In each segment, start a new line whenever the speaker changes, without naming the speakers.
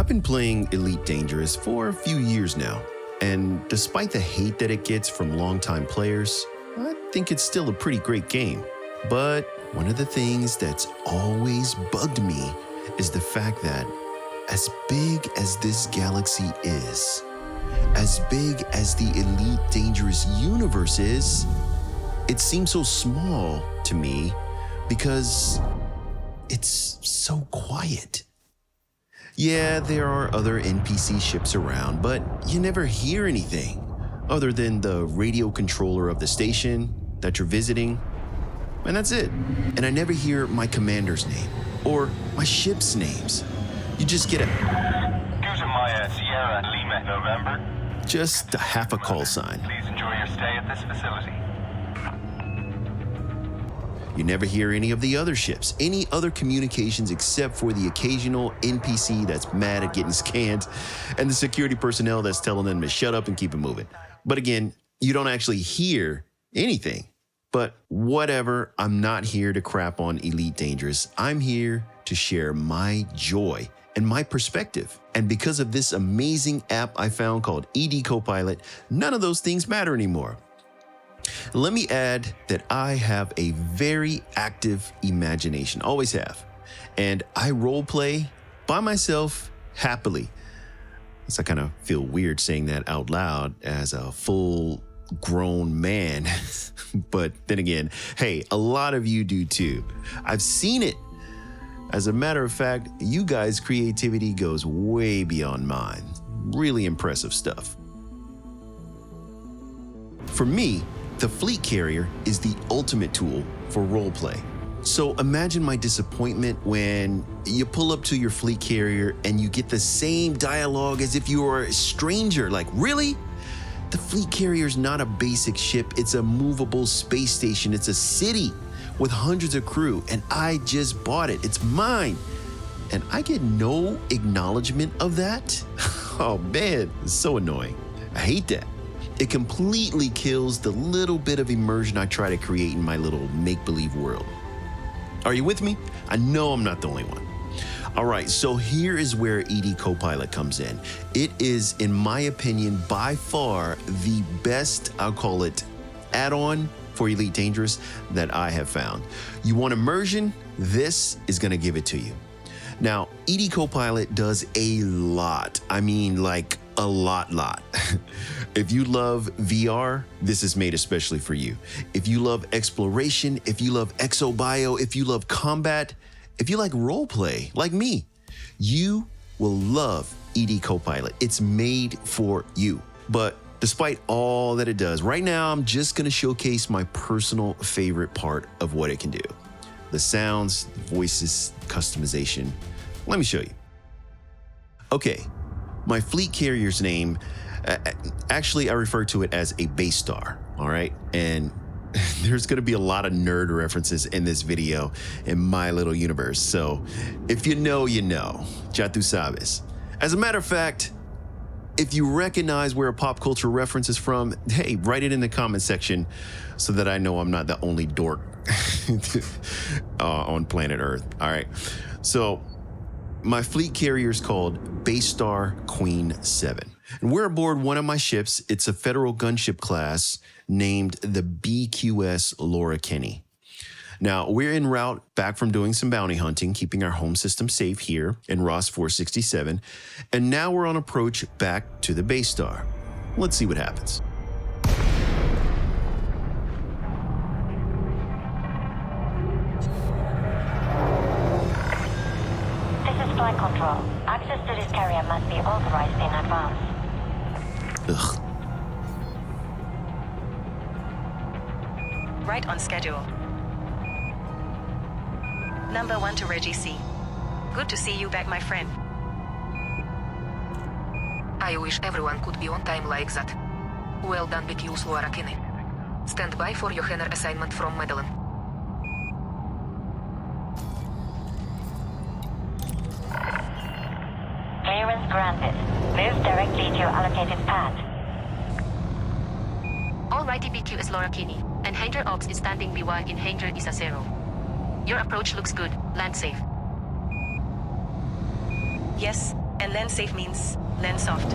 I've been playing Elite Dangerous for a few years now, and despite the hate that it gets from longtime players, I think it's still a pretty great game. But one of the things that's always bugged me is the fact that as big as this galaxy is, as big as the Elite Dangerous universe is, it seems so small to me because it's so quiet. Yeah, there are other NPC ships around, but you never hear anything other than the radio controller of the station that you're visiting, and that's it. And I never hear my commander's name or my ship's names. You just get
Maya Sierra Lima November.
just a half a call sign.
Please enjoy your stay at this facility.
You never hear any of the other ships, any other communications except for the occasional NPC that's mad at getting scanned and the security personnel that's telling them to shut up and keep it moving. But again, you don't actually hear anything. But whatever, I'm not here to crap on Elite Dangerous. I'm here to share my joy and my perspective. And because of this amazing app I found called EDCoPilot, none of those things matter anymore. Let me add that I have a very active imagination, always have. And I role play by myself happily. So I kind of feel weird saying that out loud as a full-grown man. But then again, hey, a lot of you do too. I've seen it. As a matter of fact, you guys' creativity goes way beyond mine. Really impressive stuff. For me, the fleet carrier is the ultimate tool for roleplay. So imagine my disappointment when you pull up to your fleet carrier and you get the same dialogue as if you were a stranger. Like, really? The fleet carrier is not a basic ship. It's a movable space station. It's a city with hundreds of crew, and I just bought it. It's mine. And I get no acknowledgement of that? Oh man, it's so annoying. I hate that. It completely kills the little bit of immersion I try to create in my little make-believe world. Are you with me? I know I'm not the only one. All right, so here is where EDCoPilot comes in. It is, in my opinion, by far the best, I'll call it, add-on for Elite Dangerous that I have found. You want immersion? This is gonna give it to you. Now, EDCoPilot does a lot. I mean, like a lot. If you love VR, this is made especially for you. If you love exploration, if you love exobio, if you love combat, if you like roleplay, like me, you will love EDCoPilot. It's made for you. But despite all that it does, right now I'm just gonna showcase my personal favorite part of what it can do. The sounds, voices, customization. Let me show you. Okay, my fleet carrier's name, actually I refer to it as a base star, all right? And there's gonna be a lot of nerd references in this video in my little universe. So if you know, you know. Ya tu sabes. As a matter of fact, if you recognize where a pop culture reference is from, hey, write it in the comment section so that I know I'm not the only dork on planet Earth. All right. So my fleet carrier is called Base Star Queen 7. And we're aboard one of my ships. It's a federal gunship class named the BQS Laura Kinney. Now, we're en route back from doing some bounty hunting, keeping our home system safe here in Ross 467. And now we're on approach back to the Base Star. Let's see what happens.
This is flight control. Access to this carrier must be authorized in advance.
Ugh.
Right on schedule. Number 1 to Reggie C. Good to see you back, my friend.
I wish everyone could be on time like that. Well done, BQ Laura Kinney. Stand by for your Henner assignment from Madeline.
Clearance granted. Move directly to your allocated path.
Alrighty, BQ is Laura Kinney, and Hangar Ops is standing by in Hangar Isa 0. Your approach looks good. Land safe.
Yes, And lens safe means lens soft.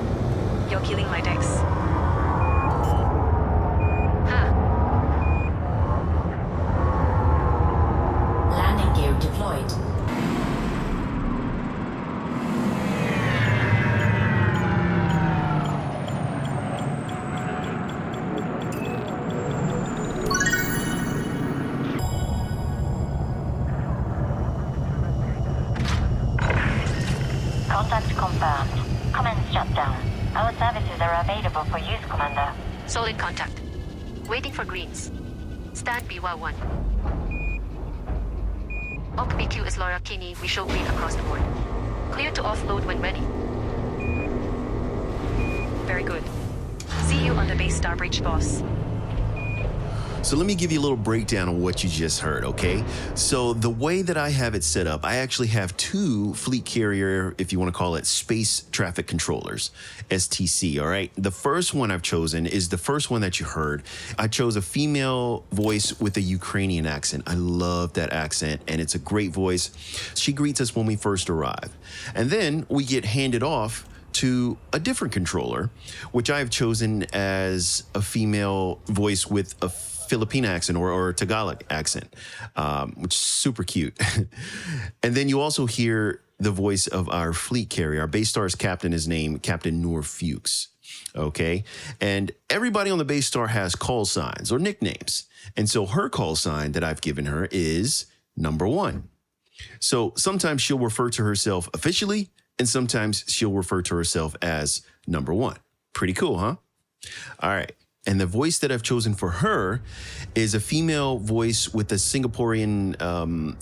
You're killing my decks.
Landing gear deployed. Contact confirmed. Commence shutdown. Our services are available for use, Commander.
Solid contact. Waiting for greens. Stand BY1. Op BQ is Laura Kinney. We show green across the board. Clear to offload when ready.
Very good. See you on the base star bridge, boss.
So let me give you a little breakdown of what you just heard, okay? So the way that I have it set up, I actually have two fleet carrier, if you want to call it, space traffic controllers, STC, all right? The first one I've chosen is the first one that you heard. I chose a female voice with a Ukrainian accent. I love that accent, and it's a great voice. She greets us when we first arrive. And then we get handed off to a different controller, which I've chosen as a female voice with a Filipino accent or Tagalog accent, which is super cute. And then you also hear the voice of our fleet carrier. Our base star's captain is named Captain Noor Fuchs. Okay. And everybody on the base star has call signs or nicknames. And so her call sign that I've given her is number 1. So sometimes she'll refer to herself officially, and sometimes she'll refer to herself as number 1. Pretty cool, huh? All right. And the voice that I've chosen for her is a female voice with a Singaporean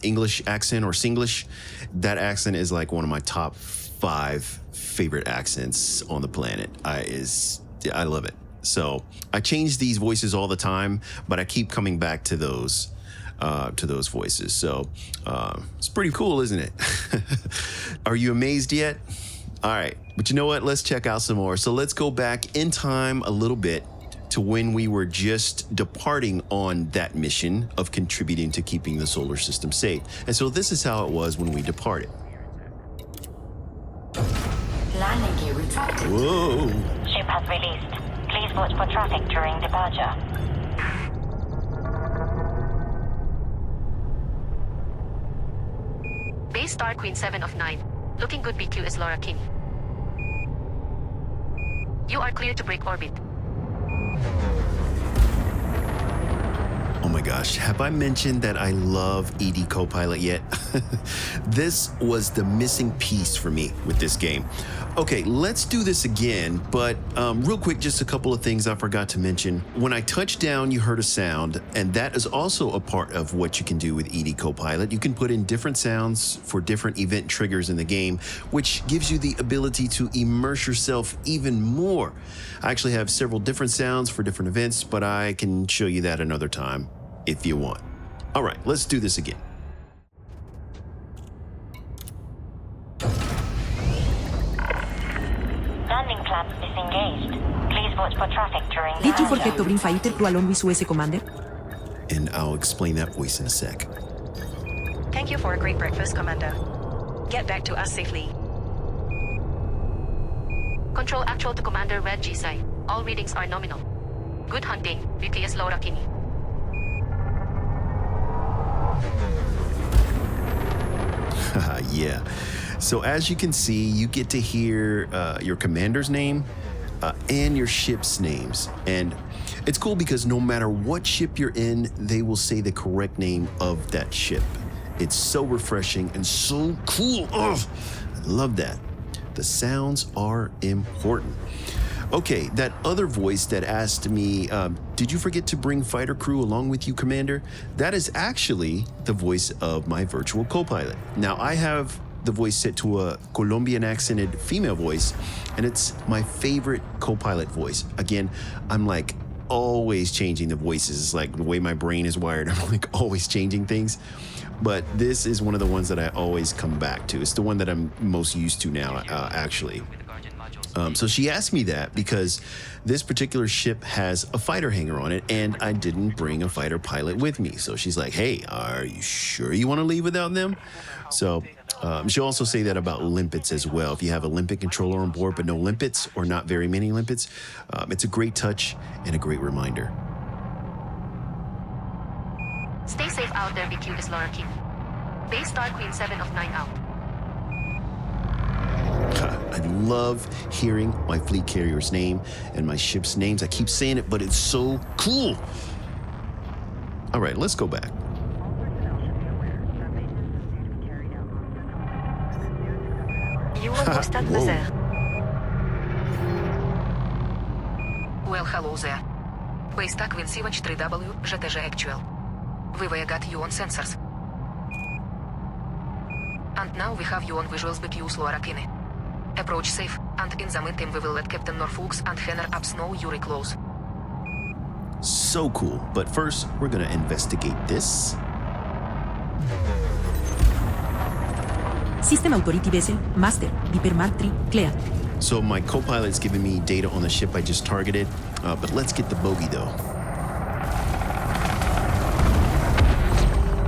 English accent or Singlish. That accent is like one of my top 5 favorite accents on the planet. I love it. So I change these voices all the time, but I keep coming back to those voices. So it's pretty cool, isn't it? Are you amazed yet? All right. But you know what? Let's check out some more. So let's go back in time a little bit to when we were just departing on that mission of contributing to keeping the solar system safe. And so this is how it was when we departed.
Landing gear retracted.
Whoa.
Ship has released. Please watch for traffic during departure.
Base star Queen 7 of 9. Looking good BQ is Laura Kinney. You are clear to break orbit.
Oh my gosh, have I mentioned that I love EDCoPilot yet? This was the missing piece for me with this game. Okay, let's do this again, but real quick, just a couple of things I forgot to mention. When I touched down, you heard a sound, and that is also a part of what you can do with EDCoPilot. You can put in different sounds for different event triggers in the game, which gives you the ability to immerse yourself even more. I actually have several different sounds for different events, but I can show you that another time if you want. All right, let's do this again.
Landing clamps disengaged. Please watch for traffic during
Did you
departure.
forget to bring fighter crew along with US Commander?
And I'll explain that voice in a sec.
Thank you for a great breakfast, Commander. Get back to us safely.
Control actual to Commander Red G-Side. All readings are nominal. Good hunting, BKS Laura Kinney.
Yeah. So as you can see, you get to hear your commander's name and your ship's names. And it's cool because no matter what ship you're in, they will say the correct name of that ship. It's so refreshing and so cool. Oh, I love that. The sounds are important. Okay, that other voice that asked me, did you forget to bring fighter crew along with you, Commander? That is actually the voice of my virtual co-pilot. Now, I have the voice set to a Colombian accented female voice, and it's my favorite co-pilot voice. Again, I'm like always changing the voices. It's like the way my brain is wired. I'm like always changing things. But this is one of the ones that I always come back to. It's the one that I'm most used to now, actually. So she asked me that because this particular ship has a fighter hangar on it, and I didn't bring a fighter pilot with me. So she's like, hey, are you sure you want to leave without them? So She'll also say that about limpets as well. If you have a limpet controller on board but no limpets or not very many limpets, it's a great touch and a great reminder.
Stay safe out there, BQ is Laura Kim. Base Star Queen 7 of 9 out.
I love hearing my fleet carrier's name and my ship's names. I keep saying it, but it's so cool. All right, let's go back.
You almost at the there.
Well, hello there. Base Star Queen 73W, GTG actual. We got you on sensors. And now we have you on visuals BQ's Laura Kinney. Approach safe, and in the meantime we will let Captain Norfolk's and Henner Apps know you're close.
So cool. But first, we're gonna investigate this.
System Authority Vessel, Master, Viper Mark 3, clear.
So my co-pilot's giving me data on the ship I just targeted, but let's get the bogey though.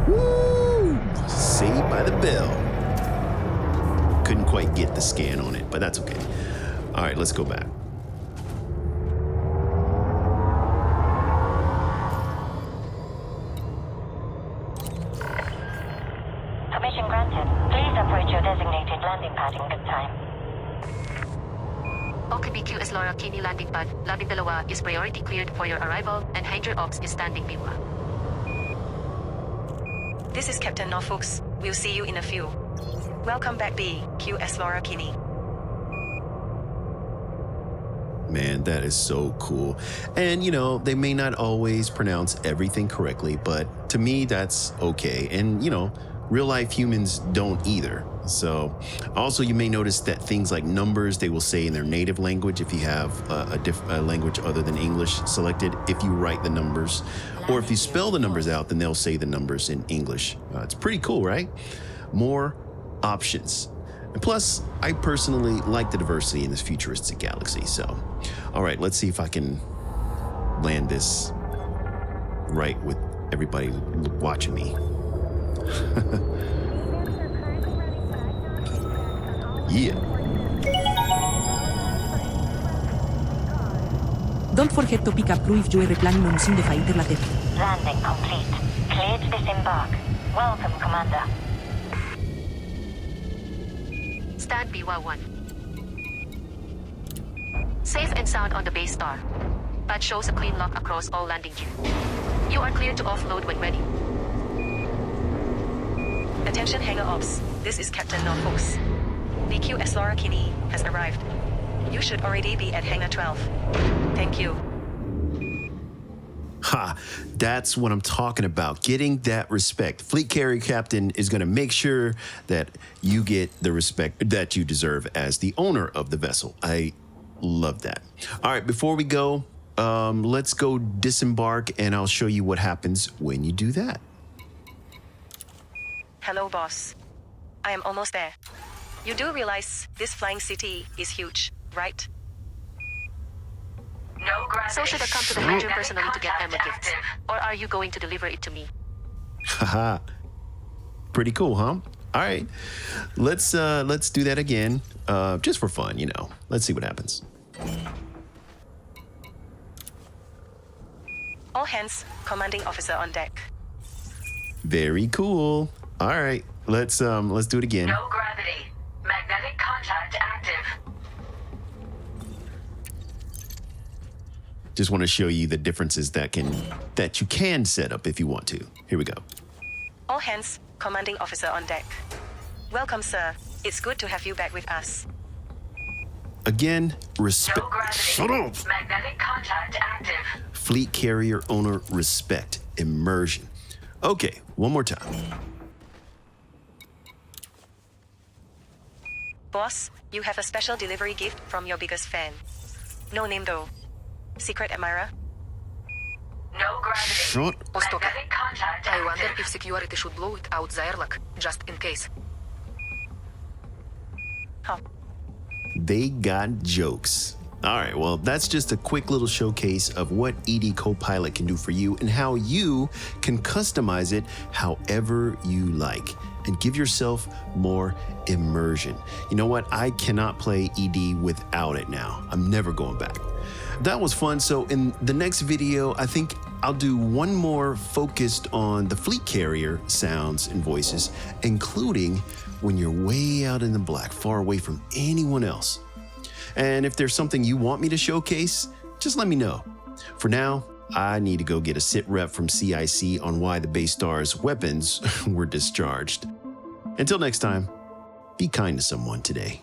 Woo! Saved by the bell. Couldn't quite get the scan on it, but that's okay. All right, let's go back.
Permission granted. Please approach your designated landing pad in good time.
Okay, BQ is Laura Kinney landing pad. Lobby Dalawa is priority cleared for your arrival, and Ranger Ops is standing Biwa.
This is Captain Norfolk's. We'll see you in a few. Welcome back, B. QS Laura Kinney.
Man, that is so cool. And, you know, they may not always pronounce everything correctly, but to me, that's okay. And, you know, real life humans don't either. So also you may notice that things like numbers, they will say in their native language if you have a language other than English selected, if you write the numbers. Or if you spell the numbers out, then they'll say the numbers in English. It's pretty cool, right? More options. And plus, I personally like the diversity in this futuristic galaxy. So, all right, let's see if I can land this right with everybody watching me. Yeah.
Don't forget to pick up crew if you are replanning on using the fighter later.
Landing complete. Cleared to disembark. Welcome, Commander.
Stand Biwa 1. Safe and sound on the base star. Pad shows a clean lock across all landing gear. You are cleared to offload when ready.
Attention Hangar Ops. This is Captain Norfolk's. BQS Laura Kinney has arrived. You should already be at Hangar 12. Thank you.
Ha, that's what I'm talking about. Getting that respect. Fleet carrier captain is going to make sure that you get the respect that you deserve as the owner of the vessel. I love that. All right, before we go, let's go disembark and I'll show you what happens when you do that.
Hello, boss. I am almost there. You do realize this flying city is huge, right?
No gravity.
So should I come to the Ranger personally to get ammo gifts? Or are you going to deliver it to me?
Haha. Pretty cool, huh? All right. Let's do that again. Just for fun, you know. Let's see what happens.
All hands, commanding officer on deck.
Very cool. All right. Let's do it again.
No gravity. Magnetic contact active.
Just want to show you the differences that you can set up if you want to. Here we go.
All hands, commanding officer on deck. Welcome, sir. It's good to have you back with us.
Again, respect.
No gravity.
Shut up.
Magnetic contact active.
Fleet carrier owner respect. Immersion. Okay, one more time.
Boss, you have a special delivery gift from your biggest fan. No name though. Secret admirer?
No gravity.
Shut.
Ostoka.
Magnetic contact
I wonder
active.
if security should blow it out the airlock, just in case.
Huh.
They got jokes. All right, well, that's just a quick little showcase of what EDCoPilot can do for you and how you can customize it however you like. and give yourself more immersion. You know what? I cannot play ED without it now. I'm never going back. That was fun. So in the next video, I think I'll do one more focused on the fleet carrier sounds and voices, including when you're way out in the black, far away from anyone else. And if there's something you want me to showcase, just let me know. For now, I need to go get a sit rep from CIC on why the Baystar's weapons were discharged. Until next time, be kind to someone today.